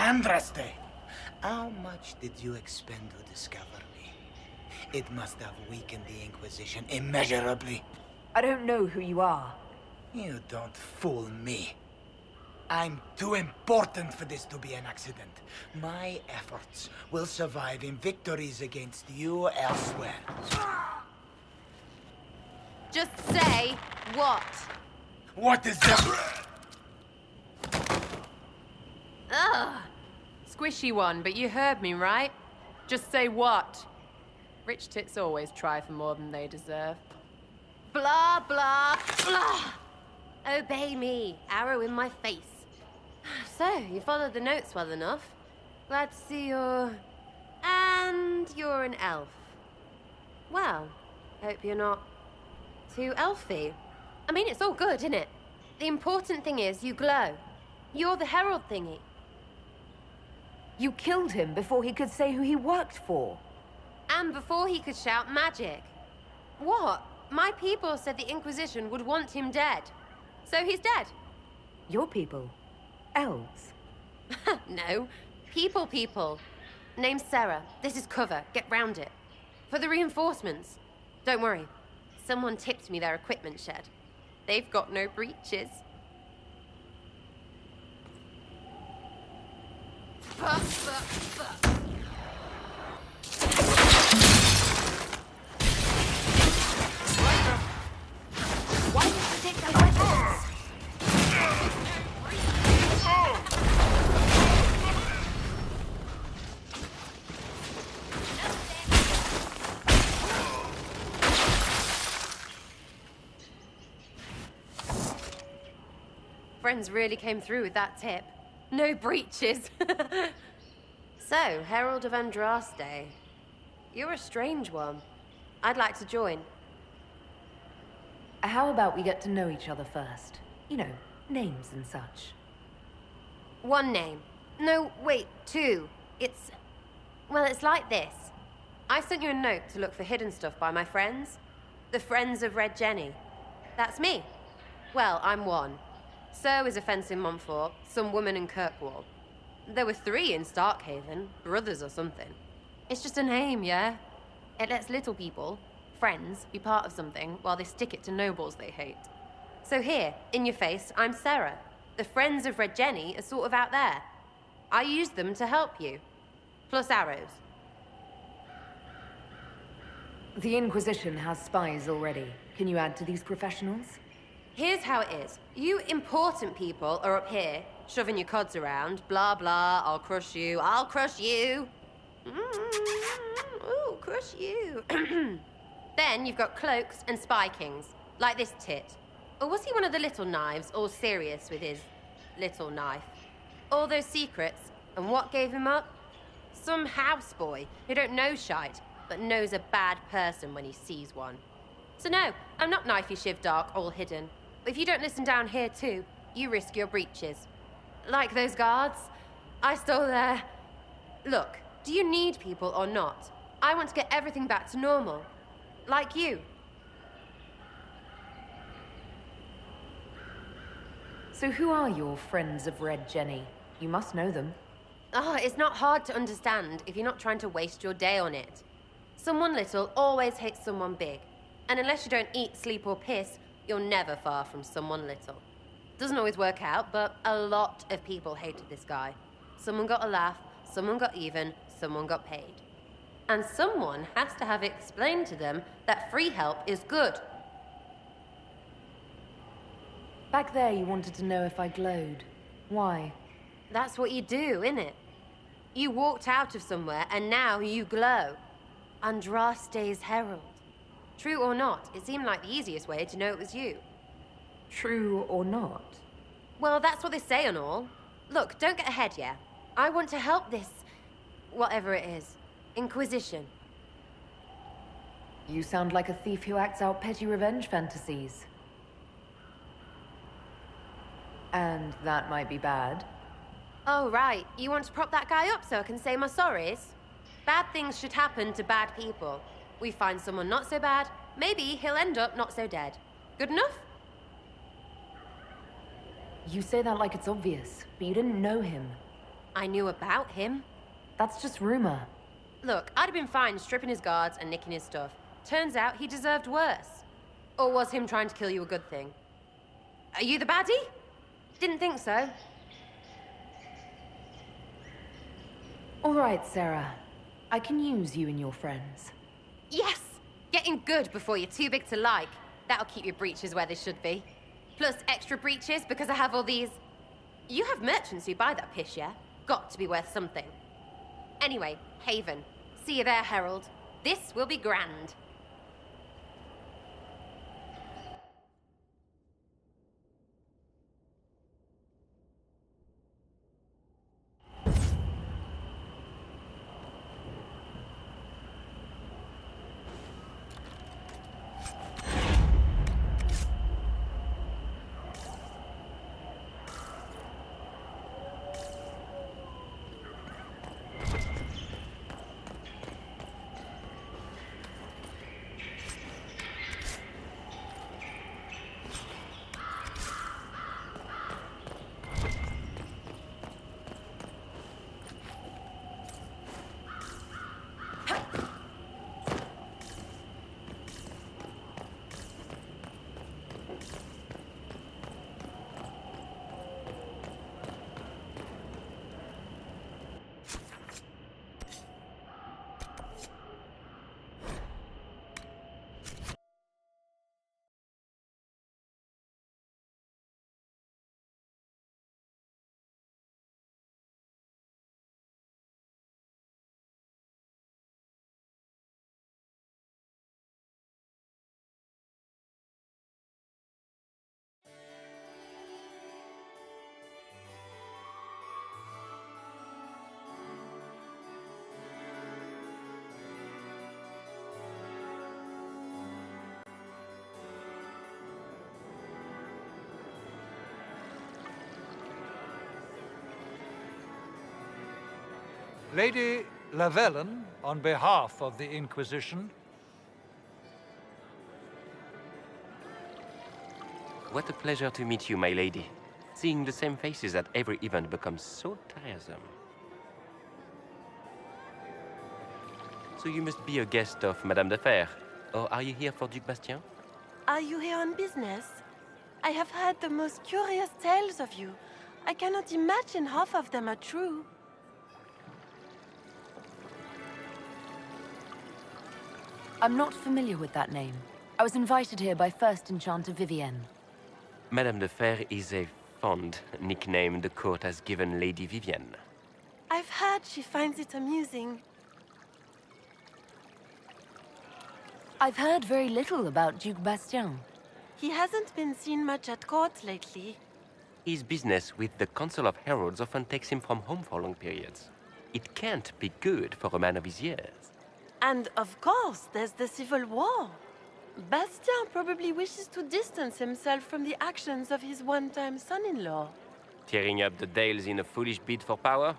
Andraste! How much did you expend to discover me? It must have weakened the Inquisition immeasurably. I don't know who you are. You don't fool me. I'm too important for this to be an accident. My efforts will survive in victories against you elsewhere. Just say what? What is that? Ugh. Squishy one, but you heard me, right? Just say what? Rich tits always try for more than they deserve. Blah, blah, blah. Obey me. Arrow in my face. So, you followed the notes well enough. Glad to see you're... And you're an elf. Well, hope you're not too elfy. I mean, it's all good, isn't it? The important thing is you glow. You're the herald thingy. You killed him before he could say who he worked for. And before he could shout magic. What? My people said the Inquisition would want him dead. So he's dead. Your people? Elves? No. People. Name's Sera. This is cover. Get round it. For the reinforcements. Don't worry. Someone tipped me their equipment shed. They've got no breaches. Why did you take the weapons? Friends really came through with that tip. No breaches. So, Herald of Andraste. You're a strange one. I'd like to join. How about we get to know each other first? You know, names and such. One name. No, wait, two. Well, it's like this. I sent you a note to look for hidden stuff by my friends. The Friends of Red Jenny. That's me. Well, I'm one. So is a fence in Montfort, some woman in Kirkwall. There were 3 in Starkhaven, brothers or something. It's just a name, yeah? It lets little people, friends, be part of something while they stick it to nobles they hate. So here, in your face, I'm Sera. The Friends of Red Jenny are sort of out there. I use them to help you. Plus arrows. The Inquisition has spies already. Can you add to these professionals? Here's how it is. You important people are up here, shoving your cods around. Blah, blah, I'll crush you. Ooh, crush you. Then you've got cloaks and spy kings, like this tit. Or was he one of the little knives, all serious with his little knife? All those secrets, and what gave him up? Some houseboy who don't know shite, but knows a bad person when he sees one. So no, I'm not knifey shiv dark, all hidden. But if you don't listen down here too, you risk your breeches. Like those guards, I stole their... Look, do you need people or not? I want to get everything back to normal. Like you. So who are your Friends of Red Jenny? You must know them. It's not hard to understand if you're not trying to waste your day on it. Someone little always hates someone big. And unless you don't eat, sleep, or piss, you're never far from someone little. Doesn't always work out, but a lot of people hated this guy. Someone got a laugh, someone got even, someone got paid. And someone has to have explained to them that free help is good. Back there you wanted to know if I glowed. Why? That's what you do, innit? You walked out of somewhere and now you glow. Andraste's herald. True or not, it seemed like the easiest way to know it was you. True or not? Well, that's what they say and all. Look, don't get ahead, yeah? I want to help this... whatever it is. Inquisition. You sound like a thief who acts out petty revenge fantasies. And that might be bad. Oh, right. You want to prop that guy up so I can say my sorries? Bad things should happen to bad people. We find someone not so bad, maybe he'll end up not so dead. Good enough? You say that like it's obvious, but you didn't know him. I knew about him. That's just rumor. Look, I'd have been fine stripping his guards and nicking his stuff. Turns out he deserved worse. Or was him trying to kill you a good thing? Are you the baddie? Didn't think so. All right, Sera. I can use you and your friends. Yes! Getting good before you're too big to like. That'll keep your breeches where they should be. Plus extra breeches because I have all these... You have merchants who buy that piss, yeah? Got to be worth something. Anyway, Haven. See you there, Herald. This will be grand. Lady Lavellen, on behalf of the Inquisition. What a pleasure to meet you, my lady. Seeing the same faces at every event becomes so tiresome. So you must be a guest of Madame de Fer, or are you here for Duc Bastien? Are you here on business? I have heard the most curious tales of you. I cannot imagine half of them are true. I'm not familiar with that name. I was invited here by First Enchanter Vivienne. Madame de Fer is a fond nickname the court has given Lady Vivienne. I've heard she finds it amusing. I've heard very little about Duc Bastien. He hasn't been seen much at court lately. His business with the Council of Heralds often takes him from home for long periods. It can't be good for a man of his years. And of course, there's the civil war. Bastien probably wishes to distance himself from the actions of his one-time son-in-law. Tearing up the Dales in a foolish bid for power?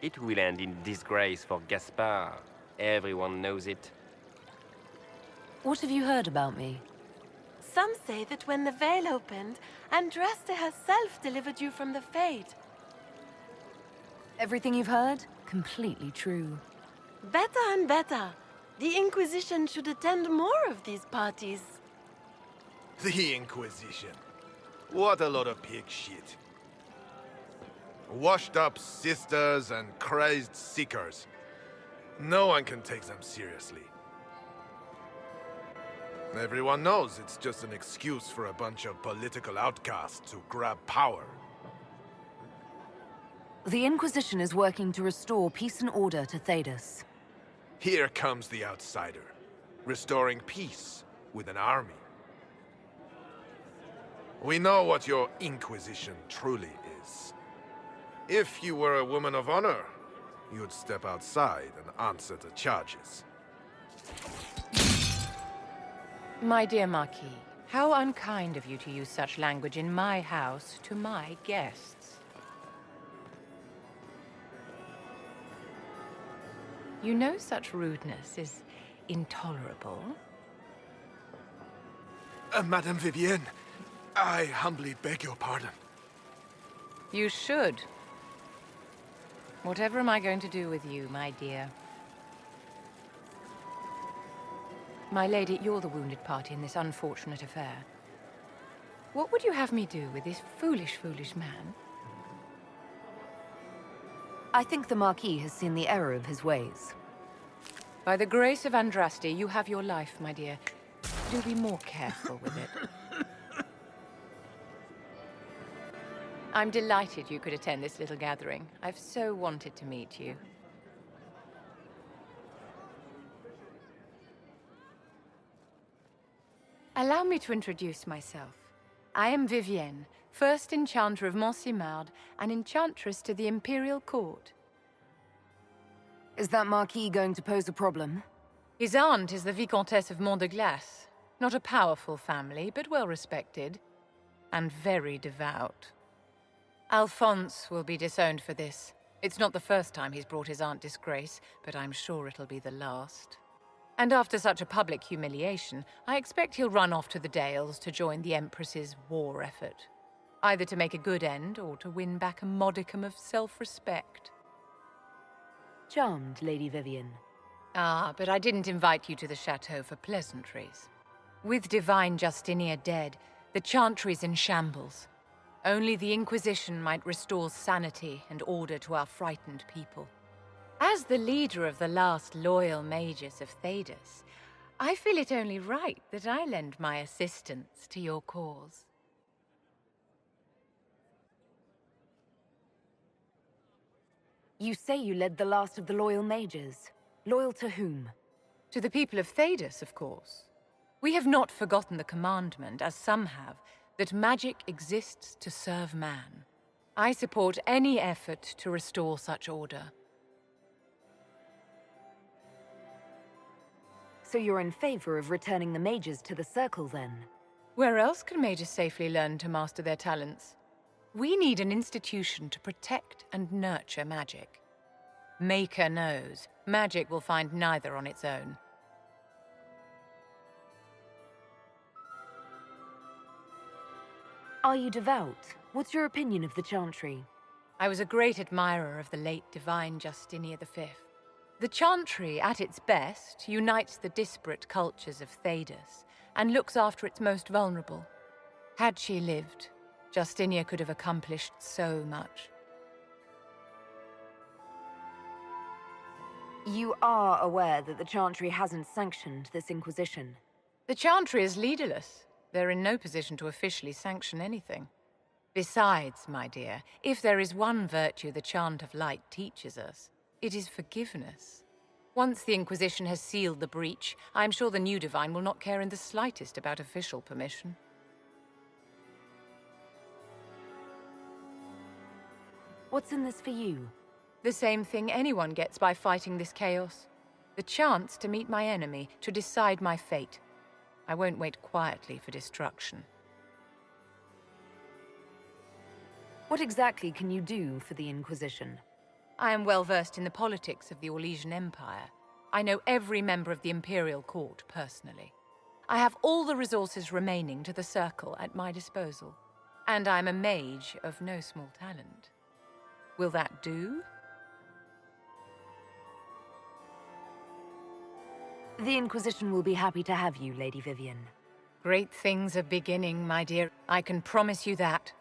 It will end in disgrace for Gaspard. Everyone knows it. What have you heard about me? Some say that when the veil opened, Andraste herself delivered you from the Fade. Everything you've heard? Completely true. Better and better. The Inquisition should attend more of these parties. The Inquisition. What a lot of pig shit. Washed-up sisters and crazed seekers. No one can take them seriously. Everyone knows it's just an excuse for a bunch of political outcasts to grab power. The Inquisition is working to restore peace and order to Thedas. Here comes the outsider, restoring peace with an army. We know what your Inquisition truly is. If you were a woman of honor, you'd step outside and answer the charges. My dear Marquis, how unkind of you to use such language in my house to my guests. You know such rudeness is intolerable. Madame Vivienne, I humbly beg your pardon. You should. Whatever am I going to do with you, my dear? My lady, you're the wounded party in this unfortunate affair. What would you have me do with this foolish, foolish man? I think the Marquis has seen the error of his ways. By the grace of Andraste, you have your life, my dear. Do be more careful with it. I'm delighted you could attend this little gathering. I've so wanted to meet you. Allow me to introduce myself. I am Vivienne, first Enchanter of Montsimard and Enchantress to the Imperial Court. Is that Marquis going to pose a problem? His aunt is the Vicomtesse of Mont de Glace. Not a powerful family, but well respected. And very devout. Alphonse will be disowned for this. It's not the first time he's brought his aunt disgrace, but I'm sure it'll be the last. And after such a public humiliation, I expect he'll run off to the Dales to join the Empress's war effort. Either to make a good end, or to win back a modicum of self-respect. Charmed, Lady Vivienne. Ah, but I didn't invite you to the chateau for pleasantries. With Divine Justinia dead, the Chantry's in shambles. Only the Inquisition might restore sanity and order to our frightened people. As the leader of the last loyal mages of Thedas, I feel it only right that I lend my assistance to your cause. You say you led the last of the loyal mages. Loyal to whom? To the people of Thedas, of course. We have not forgotten the commandment, as some have, that magic exists to serve man. I support any effort to restore such order. So you're in favor of returning the mages to the Circle, then? Where else can mages safely learn to master their talents? We need an institution to protect and nurture magic. Maker knows, magic will find neither on its own. Are you devout? What's your opinion of the Chantry? I was a great admirer of the late Divine Justinia V. The Chantry, at its best, unites the disparate cultures of Thedas and looks after its most vulnerable. Had she lived, Justinia could have accomplished so much. You are aware that the Chantry hasn't sanctioned this Inquisition? The Chantry is leaderless. They're in no position to officially sanction anything. Besides, my dear, if there is one virtue the Chant of Light teaches us, it is forgiveness. Once the Inquisition has sealed the breach, I am sure the new Divine will not care in the slightest about official permission. What's in this for you? The same thing anyone gets by fighting this chaos. The chance to meet my enemy, to decide my fate. I won't wait quietly for destruction. What exactly can you do for the Inquisition? I am well versed in the politics of the Orlesian Empire. I know every member of the Imperial Court personally. I have all the resources remaining to the Circle at my disposal. And I'm a mage of no small talent. Will that do? The Inquisition will be happy to have you, Lady Vivienne. Great things are beginning, my dear. I can promise you that.